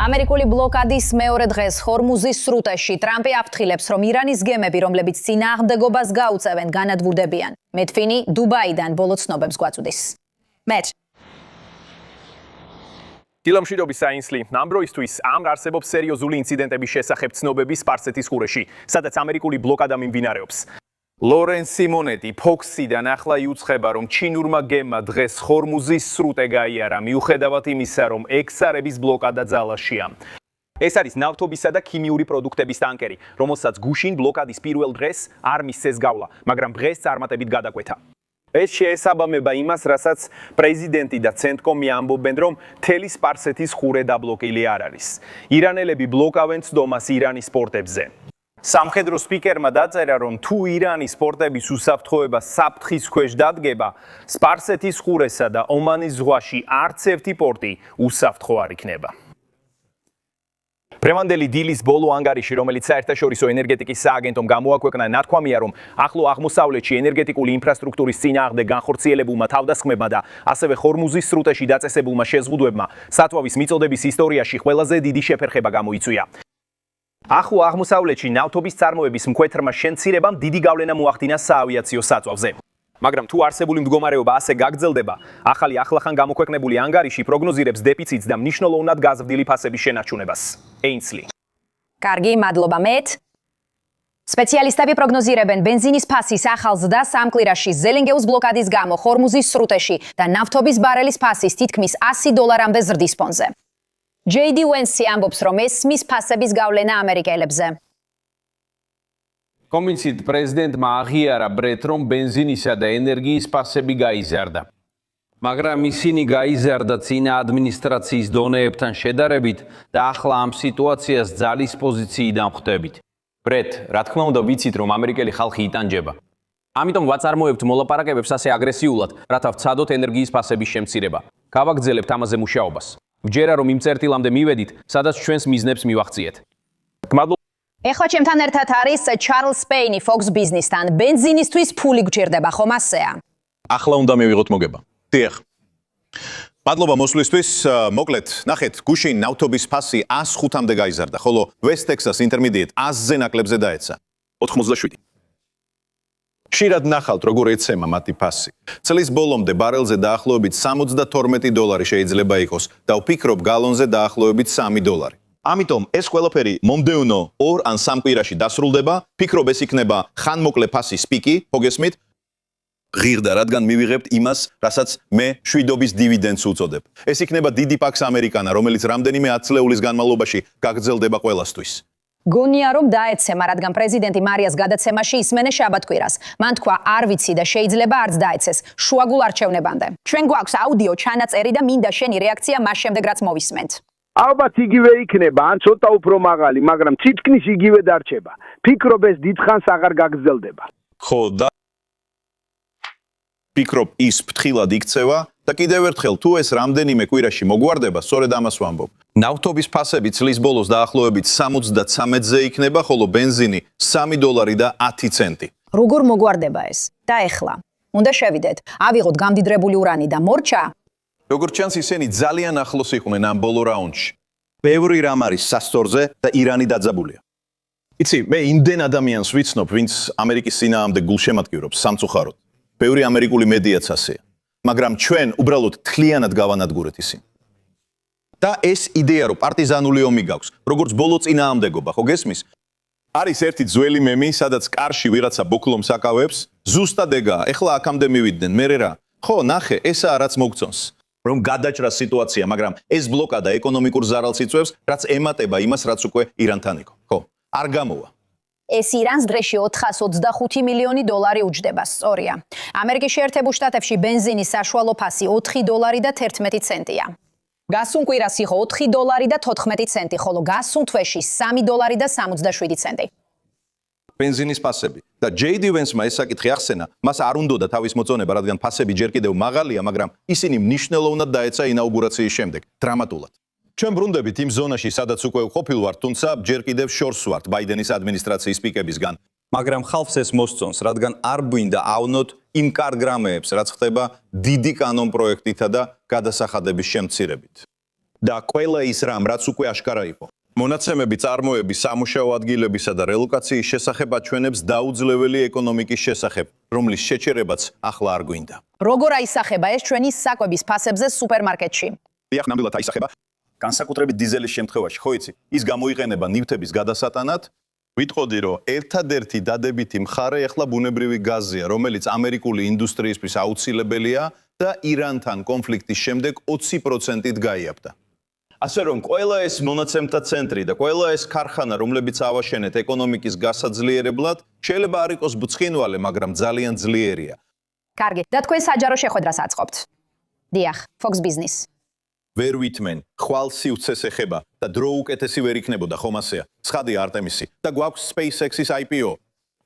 ამერიკული ბლოკადის მეორე დღეს ხორმუზის სრუტეში ტრამპი აფრთხილებს, რომ ირანის გემები, რომლებიც წინააღმდეგობას გაუწევენ, განადგურდებიან. მეტფინი დუბაიდან ბოლო ცნობებს გვაწვდის. დილამშვიდობის საინსლი. ამ დროისთვის არსებობს სერიოზული ინციდენტების შესახებ ცნობები სპარსეთის ყურეში, სადაც ამერიკული ბლოკადა მიმდინარეობს. ლორენ სიმონეტი ფოქსიდან ახლა იუცხება, რომ ჩინურმა გემმა დღეს ხორმუზის სრუტე გაიარა, მიუხედავად იმისა, რომ ექსარების ბლოკადა ძალაშია. ეს არის ნავთობისა და ქიმიური პროდუქტების ტანკერი, რომელსაც გუშინ ბლოკადის პირველ დღეს არ მისცეს გავლა, მაგრამ დღეს წარმატებით გადაკვეთა. ეს შეესაბამება იმას, რასაც პრეზიდენტი და ცენტკომი ამბობენ, რომ მთელი სპარსეთის ყურე დაბლოკილი არ არის. ირანელები ბლოკავენ ცდომას ირანის პორტებზე. სამხედრო სპიკერმა დაწერა, რომ თუ ირანის პორტების უსაფრთხოება საფრთხის ქვეშ დადგება, სპარსეთის ყურესა და ომანის ზღვაში არც ერთი პორტი უსაფრთხო არ იქნება. პრემანდელი დილის ბოლო ანგარიში, რომელიც საერთაშორისო ენერგეტიკის სააგენტომ გამოაქვეყნა, ნათქვამია, რომ ახლო აღმოსავლეთში ენერგეტიკული ინფრასტრუქტურის წინააღმდეგ განხორციელებულმა თავდასხმებმა და ასევე ხორმუზის სრუტეში დაწესებულმა შეზღუდვებმა სათვავის მიწოდების ისტორიაში ყველაზე დიდი შეფერხება გამოიწვია. ახლო აღმოსავლეთში ნავთობის წარმოების მკვეთრმა შემცირებამ დიდი გავლენა მოახდინა საავიაციო საწვავზე. მაგრამ თუ არსებული მდგომარეობა ასე გაგრძელდება, ახალი ახლახან გამოქვეყნებული ანგარიში პროგნოზირებს დეფიციტს და მნიშვნელოვნად გაზრდილი ფასების შენარჩუნებას. ეინსლი. კარგი, მადლობა მეტ. სპეციალისტები პროგნოზირებენ ბენზინის ფასის ახალ ზრდას ამ კვირაში ზელენგეუს ბლოკადის გამო ხორმუზის სრუტეში და ნავთობის ბარელის ფასის თითქმის $100-მდე ზრდის ფონზე. JD Vance ამბობს, რომ ეს მის ფასების გავლენა ამერიკელებზე. კომისიით პრეზიდენტმა აღიარა ბრეთ, რომ ბენზინისა და ენერგიის ფასები გაიზარდა. მაგრამ ისინი გაიზარდა წინა ადმინისტრაციის დონეებთან შედარებით და ახლა ამ სიტუაციას ძალის პოზიციიდან ხვდებით. ბრეთ, რა თქმა უნდა ვიცით, რომ ამერიკელი ხალხი იტანჯება. ამიტომ ვაწარმოებთ მოლაპარაკებებს ასე აგრესიულად, რათა ვცადოთ ენერგიის ფასების შემცირება. გავაგრძელებთ ამაზე მუშაობას. ვჯერა, რომ იმ წერტილამდე მივედით, სადაც ჩვენს მიზნებს მივახციეთ. ეხლა ჩემთან ერთად არის ჩარლზ პეინი Fox Business-თან. ბენზინისთვის ფული გჭირდება, ხომ ასეა? ახლა უნდა მივიღოთ მოგება. დიახ. მადლობა მოსვლისთვის. მოკლედ, ნახეთ, გუშინ ნავთობის ფასი 105-მდე გაიზარდა, ხოლო West Texas Intermediate 100-ზე ნაკლებზე დაეცა. 87. ხშირად ნახავთ, როგორ ეცემა მათი ფასი. წლის ბოლომდე ბარელზე დაახლოებით $72 შეიძლება იყოს და ვფიქრობ გალონზე დაახლოებით $3. ამიტომ ეს ყველაფერი მომდევნო 2 ან 3 კვირაში დასრულდება. ფიქრობ ეს იქნება ხანმოკლე ფასის პიკი, მოგესმით? ღირდა, რადგან მივიღებთ იმას, რასაც მე შვიდობის დივიდენდს უწოდებ. ეს იქნება დიდი პაქს ამერიკანა, რომელიც რამდენიმე 10 წლეულის განმავლობაში გაგრძელდება ყველასთვის. გონია, რომ დაეცემა, რადგან პრეზიდენტი მარიას გადაცემაში ისმენე შაბათ-კვირას. მან თქვა, არ ვიცი და შეიძლება არც დაეცეს, შუაგულ არჩევნებამდე. ჩვენ გვაქვს აუდიო ჩანაწერი და მინდა შენი რეაქცია მას შემდეგ, რაც მოვისმენთ. ალბათ იგივე იქნება, ან ცოტა უფრო მაღალი, მაგრამ თითქმის იგივე დარჩება. ფიქრობ ეს დიდხანს აღარ გაგრძელდება. ხო, და ფიქრობ ის ფრთხილად იქცევა და კიდევ ერთხელ თუ ეს რამდენიმე კვირაში მოგვარდება, სწორედ ამას ვამბობ. ნავთობის ფასები წლის ბოლოს დაახლოებით 73-ზე იქნება, ხოლო ბენზინი $3.10. როგორ მოგვარდება ეს? და ეხლა უნდა შევიდეთ. ავიღოთ გამდიდრებული ურანი და მორჩა. როგორც ჩანს, ისინი ძალიან ახლოს იყვნენ ამ ბოლო რაუნდში. ბევრი რამ არის სასწორზე და ირანი დაძაბულია. იცი, მე იმდენ ადამიანს ვიცნობ, ვინც ამერიკის წინააღმდეგ გულშემატკივრობს სამწუხაროდ. ბევრი ამერიკული მედიაც ასეა. მაგრამ ჩვენ უბრალოდ თლიანად გავანადგურეთ ისინი. და ეს იდეა, რომ პარტიზანული ომი გაქვს, როგორც ბოლო წინააღმდეგობა, ხო გესმის? არის ერთი ძველი მემი, სადაც კარში ვიღაცა ბოკლომს აკავებს, ზუსტად ეგაა. ეხლა აქამდე მივიდნენ, მე რა? ხო, ნახე, ესაა რაც მოგწონს. რომ გადაჭრა სიტუაცია, მაგრამ ეს ბლოკადა ეკონომიკურ ზარალს იწვევს, რაც ემატება იმას, რაც უკვე ირანთან იყო. ხო, არ გამოვა. ეს ირანს დღეში $425 მილიონი უჯდება, სწორია. ამერიკის შეერთებულ შტატებში ბენზინის საშუალო ფასი $4.11-ია. გასულ კვირას იყო $4.14, ხოლო გასულ თვეში $3.67. ბენზინის ფასები და JD Vance-მა ეს საკითხი ახსენა, მას არ უნდოდა თავის მოწონება, რადგან ფასები ჯერ კიდევ მაღალია, მაგრამ ისინი მნიშვნელოვნად დაეცა ინაუგურაციის შემდეგ, დრამატულად. ჩვენ ბრუნდებით იმ ზონაში, სადაც უკვე ვყოფილ ვართ, თუმცა ჯერ კიდევ შორს ვართ ბაიდენის ადმინისტრაციის პიკებისგან. მაგრამ ხალხს ეს მოსწონს, რადგან არ გვინდა ავნოთ იმ კარგ რამეებს, რაც ხდება დიდი კანონ პროექტითა და გადასახადების შემცირებით. და ყველა ის რამ, რაც უკვე აშკარა იყო. მონაცემები წარმოების სამუშაო ადგილებისა და რელოკაციის შესახებ აჩვენებს დაუძლეველი ეკონომიკის შესახებ, რომლის შეჩერებაც ახლა არ გვინდა. როგორ აისახება ეს ჩვენი საკვების ფასებზე სუპერმარკეტში? დიახ, ნამდვილად აისახება. განსაკუთრებით დიზელის შემთხვევაში, ხო იცი, ის გამოიყენება ნივთების გადასატანად. ვიტყოდი, რომ ერთადერთი დადებითი მხარე ახლა ბუნებრივი გაზია, რომელიც ამერიკული ინდუსტრიისთვის აუცილებელია და ირანთან კონფლიქტის შემდეგ 20%-ით გაიაფდა. ასე რომ ყველა ეს მონაცემთა ცენტრი და ყველა ეს ქარხანა, რომლებიც ავაშენეთ ეკონომიკის გასაძლიერებლად, შეიძლება არ იყოს ბცხინვალე, მაგრამ ძალიან ძლიერია. კარგი, და თქვენ საჯარო შეხვედრას აწყობთ. დიახ, Fox Business. ვერ ვითმენ, ხვალ სივრცეს ეხება და დრო უკეთესი ვერ იქნებოდა, ხომ ასეა? ცხადია არტემისი და გვაქვს SpaceX-ის IPO.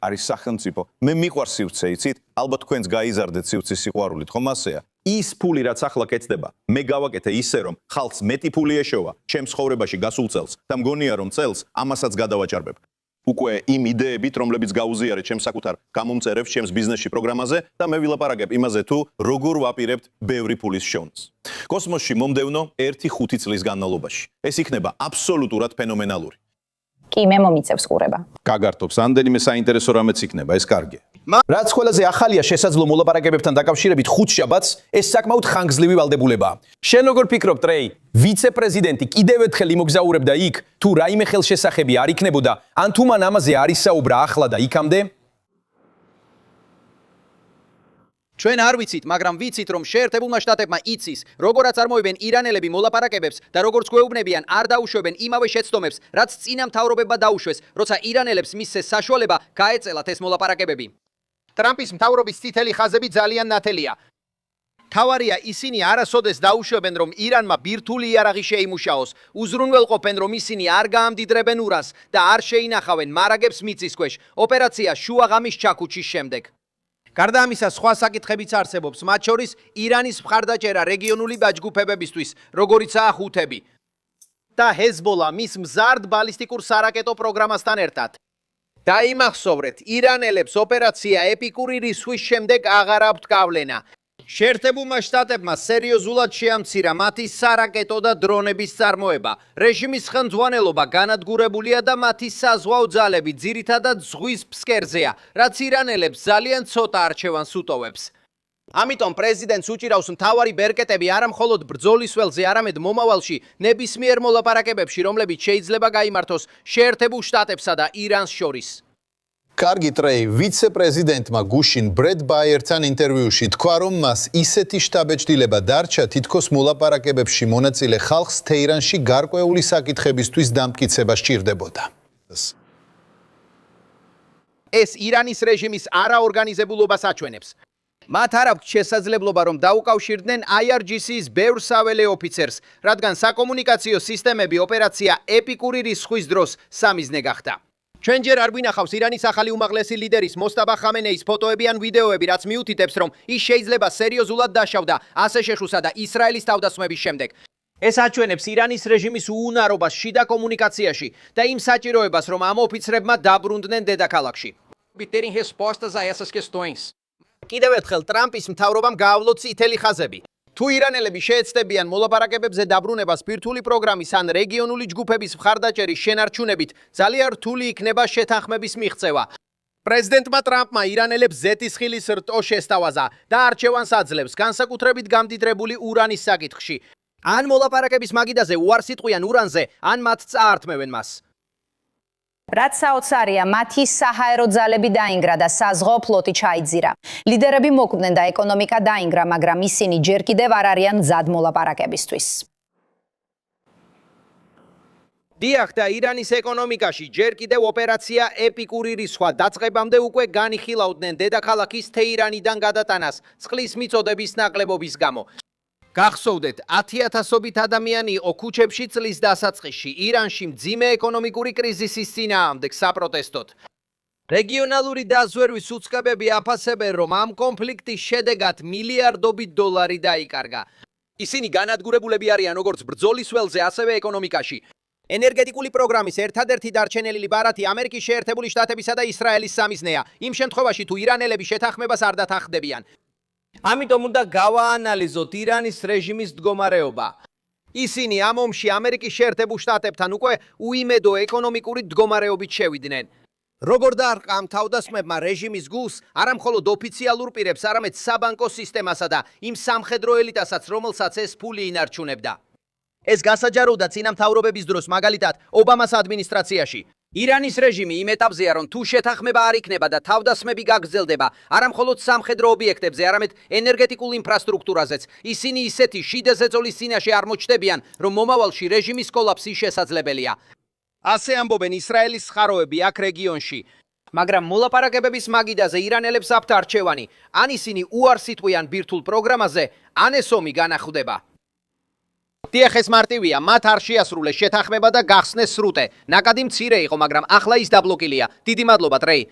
არის სახელმწიფო. მე მიყვარს სივრცე, იცით? ალბათ თქვენც გაიზარდეთ სივრცის სიყვარულით, ხომ ასეა? ის ფული, რაც ახლა კეთდება, მე გავაკეთე ისე, რომ ხალხს მეტი ფული ეშოვა ჩემს ცხოვრებაში გასულ წელს და მგონია, რომ წელს ამასაც გადავაჭარბებ. უკვე იმ იდეებით, რომლებიც გაუზიარეთ ჩემს საკუთარ გამომწერებს ჩემს ბიზნესში პროგრამაზე და მე ვილაპარაკებ იმაზე თუ როგორ ვაპირებთ ბევრი ფულის შოვნას. კოსმოსში მომდევნო 1-5 წლის განმავლობაში. ეს იქნება აბსოლუტურად ფენომენალური. კი, მე მომიწევს ყურება. გაგართობს, ამდენიმე საინტერესო რამეც იქნება, ეს კარგია. რაც ყველაზე ახალია შესაძლო მოლაპარაკებებთან დაკავშირებით ხუთშაბათს, ეს საკმაოდ ხანგრძლივი ვალდებულებაა. შენ როგორ ფიქრობ, ტრეი, ვიცე-პრეზიდენტი კიდევ ერთხელ იმოგზაურებდა იქ, თუ რაიმე ხელშესახები არ იქნებოდა, ან თუ მან ამაზე არ ისაუბრა ახლა და იქამდე? ჩვენ არ ვიცით, მაგრამ ვიცით, რომ შეერთებულმა შტატებმა იცის, როგორაც წარმოებენ ირანელები მოლაპარაკებებს და როგორც გვეუბნებიან, არ დაუშვებენ იმავე შეცდომებს, რაც წინა მთავრობებმა დაუშვეს, როცა ირანელებს მისცეს საშუალება გაეწელათ ეს მოლაპარაკებები. ტრამპის მთავრობის წითელი ხაზები ძალიან ნათელია. თავარია ისინი არასოდეს დაუშვებენ, რომ ირანმა ბირთვული იარაღი შეიმუშაოს, უზრუნველყოფენ, რომ ისინი არ გაამდიდრებენ ურანს და არ შეინახავენ მარაგებს მიწის ქვეშ, ოპერაცია შუა ღამის ჩაქუჩის შემდეგ. გარდა ამისა, სხვა საკითხებიც არსებობს, მათ შორის ირანის მხარდაჭერა რეგიონული დაჯგუფებებისთვის, როგორიცაა ჰუთები და ჰეზბოლა მის მზარდ ბალისტიკურ სარაკეტო პროგრამასთან ერთად. დაიმახსოვრეთ, ირანელებს ოპერაცია ეპიკური რისხვის შემდეგ აღარ აქვთ გავლენა. შეერთებულმა შტატებმა სერიოზულად შეამცირა მათი სარაკეტო და დრონების წარმოება. რეჟიმის ხელმძღვანელობა განადგურებულია და მათი საზღვაო ძალები ძირითადად ზღვის ფსკერზეა, რაც ირანელებს ძალიან ცოტა არჩევანს უტოვებს. ამიტომ პრეზიდენტს უჭირავს მთავარი ბერკეტები არა მხოლოდ ბრძოლის ველზე, არამედ მომავალში ნებისმიერ მოლაპარაკებებში, რომლებიც შეიძლება გაიმართოს შეერთებულ შტატებსა და ირანს შორის. კარგი, ტრეი, ვიცე-პრეზიდენტმა გუშინ ბრედ ბაიერთან ინტერვიუში თქვა, რომ მას ისეთი შტაბეჭდილება დარჩა, თითქოს მოლაპარაკებებში მონაწილე ხალხს თეირანში გარკვეული საკითხებისთვის დამტკიცება სჭირდებოდა. ეს ირანის რეჟიმის არაორგანიზებულობას აჩვენებს. მათ არ აქვთ შესაძლებლობა, რომ დაუკავშირდნენ IRGC-ის ბევრ საველე ოფიცერს, რადგან საკომუნიკაციო სისტემები ოპერაცია ეპიკური რისხვის დროს სამიზნე გახდა. ჩვენ ჯერ არ გვინახავს ირანის ახალი უმაღლესი ლიდერის მოსტაბა ხამენეის ფოტოები ან ვიდეოები, რაც მიუთითებს, რომ ის შეიძლება სერიოზულად დაშავდა ასე შეშუსა და ისრაელის თავდასხმების შემდეგ. ეს აჩვენებს ირანის რეჟიმის უუნარობას შიდა კომუნიკაციაში და იმ საჭიროებას, რომ ამ ოფიცრებმა დაბრუნდნენ დედაქალაქში. obterem respostas a essas questões. კიდევ ერთხელ ტრამპის მთავრობამ გაავლო წითელი ხაზები. თუ ირანელები შეეცდებიან მოლაპარაკებებზე დაბრუნებას ბირთვული პროგრამის ან რეგიონული ჯგუფების მხარდაჭერის შენარჩუნებით, ძალიან რთული იქნება შეთანხმების მიღწევა. პრეზიდენტმა ტრამპმა ირანელებს ზეთისხილის რტო შესთავაზა და არჩევანს აძლევს განსაკუთრებით გამდიდრებული ურანის საკითხში. ან მოლაპარაკების მაგიდაზე უარს იტყვიან ურანზე, ან მათ წაართმევენ მას. რაც საოცარია, მათი საჰაერო ძალები დაინგრა და საზღვაო ფლოტი ჩაიძირა. ლიდერები მოკვდნენ და ეკონომიკა დაინგრა, მაგრამ ისინი ჯერ კიდევ არ არიან მზად მოლაპარაკებისთვის. დიახ, და ირანის ეკონომიკაში ჯერ კიდევ ოპერაცია ეპიკური რისხვა დაწყებამდე უკვე განიხილავდნენ დედაქალაქის თეირანიდან გადატანას წყლის მიწოდების ნაკლებობის გამო. გახსოვდეთ, 10,000-ობით ადამიანი იყო ქუჩებში წლის დასაწყისში ირანში მძიმე ეკონომიკური კრიზისის წინააღმდეგ საპროტესტოდ. რეგიონალური დაზვერვის უწყებები აფასებენ, რომ ამ კონფლიქტის შედეგად მილიარდობით დოლარი დაიკარგა. ისინი განადგურებულები არიან როგორც ბრძოლის ველზე, ასევე ეკონომიკაში. ენერგეტიკული პროგრამის ერთადერთი დარჩენილი ბარათი ამერიკის შეერთებული შტატებისა და ისრაელის სამიზნეა. იმ შემთხვევაში, თუ ირანელები შეთანხმებას არ დათანხმდებიან. ამიტომ უნდა გავაანალიზოთ ირანის რეჟიმის მდგომარეობა. ისინი ამ ომში ამერიკის შეერთებულ შტატებთან უკვე უიმედო ეკონომიკური მდგომარეობით შევიდნენ. როგორ დაარყა ამ თავდასხმებმა რეჟიმის გულს არა მხოლოდ ოფიციალურ პირებს, არამედ საბანკო სისტემასა და იმ სამხედრო ელიტასაც, რომელსაც ეს ფული ინარჩუნებდა. ეს გასაჯაროვდა წინამთავრობების დროს, მაგალითად, ობამას ადმინისტრაციაში. ირანის რეჟიმი იმ ეტაპზეა, რომ თუ შეთანხმება არ იქნება და თავდასხმები გაგრძელდება, არა მხოლოდ სამხედრო ობიექტებზე, არამედ ენერგეტიკულ ინფრასტრუქტურაზეც, ისინი ისეთი შიდა ზეწოლის წინაშე არ მოჩნდებიან, რომ მომავალში რეჟიმის კოლაფსი შესაძლებელია. ასე ამბობენ ისრაელის ხაროები აქ რეგიონში. მაგრამ მოლაპარაკებების მაგიდაზე ირანელებს აქვთ არჩევანი, ან ისინი უარს იტყვიან ბირთვულ პროგრამაზე, ან ეს ომი განახლდება. დიახ, ეს მარტივია, მათ არ შეასრულეს შეთანხმება და გახსნეს სრუტე. ნაკადი მცირე იყო, მაგრამ ახლა ის დაბლოკილია. დიდი მადლობა, ტრეი.